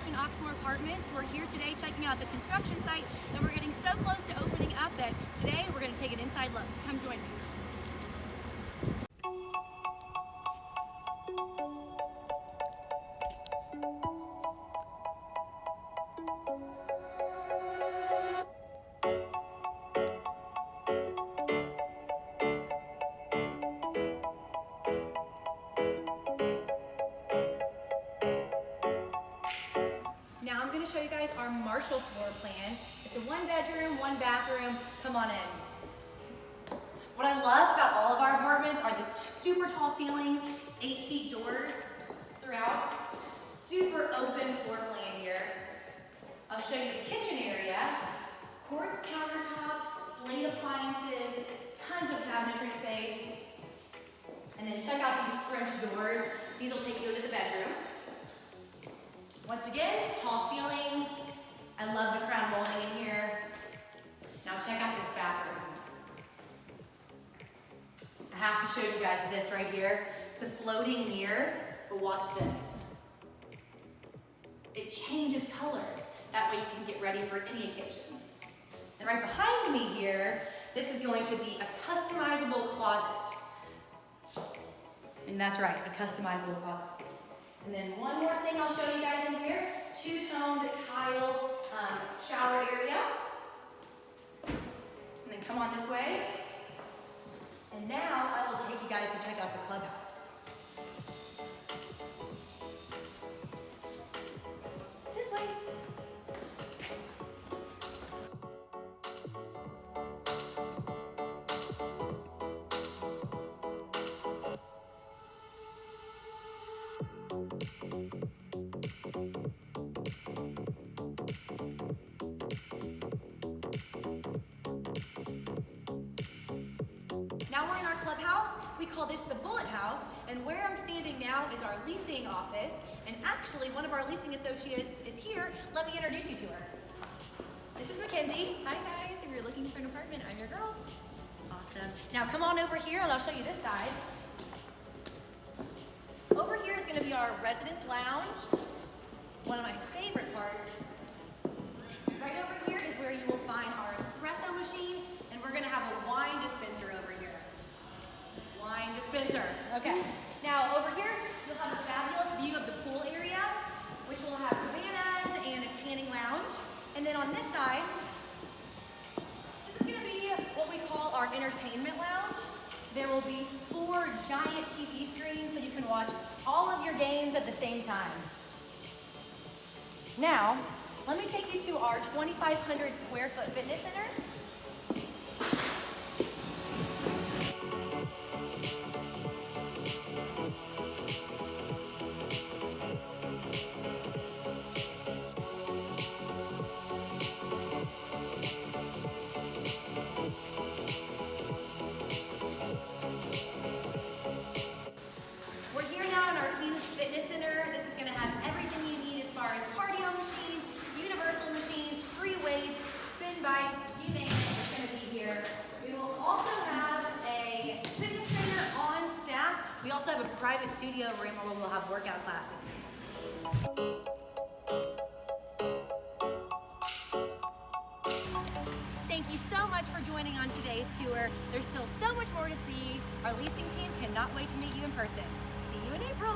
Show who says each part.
Speaker 1: Upton Oxmoor Apartments. We're here today checking out the construction site, and we're getting so close to opening up that today we're going to take an inside look. Come join me. Now I'm going to show you guys our Marshall floor plan. It's a 1-bedroom, 1-bathroom. Come on in. What I love about all of our apartments are the super tall ceilings, 8 feet doors throughout. Super open floor plan here. I'll show you the kitchen area. Quartz countertops, slate appliances, tons of cabinetry space. And then check out these French doors. These will take you into the bedroom. Once again, tall ceilings. I love the crown molding in here. Now check out this bathroom. I have to show you guys this right here. It's a floating mirror, but watch this. It changes colors. That way you can get ready for any occasion. And right behind me here, this is going to be a customizable closet. And that's right, a customizable closet. And then one more thing I'll show you guys in here, 2-toned tile shower area. And then come on this way. And now I will take you guys to check out the clubhouse. This way. Now we're in our clubhouse. We call this the Bullet House, and where I'm standing now is our leasing office, and actually one of our leasing associates is here. Let me introduce you to her. This is Mackenzie.
Speaker 2: Hi guys, if you're looking for an apartment, I'm your girl.
Speaker 1: Awesome. Now come on over here and I'll show you this side. Over here is going to be our residence lounge. One of my favorite parts. Right over here is where you will find our espresso machine, and we're going to have a wine dispenser over here. Wine dispenser. Okay. Now over here, you'll have a fabulous view of the pool area, which will have cabanas and a tanning lounge. And then on this side, this is going to be what we call our entertainment lounge. There will be 4 giant TV screens so you can watch all of your games at the same time. Now, let me take you to our 2,500 square foot fitness center. We're here now in our huge fitness center. This is going to have everything you need as far as cardio machines, universal machines, free weights, spin bikes, you name it, it's going to be here. We will also have a fitness trainer on staff. We also have a private studio room where we'll have workout classes. Thank you so much for joining on today's tour. There's still so much more to see. Our leasing team cannot wait to meet you in person. See you in April.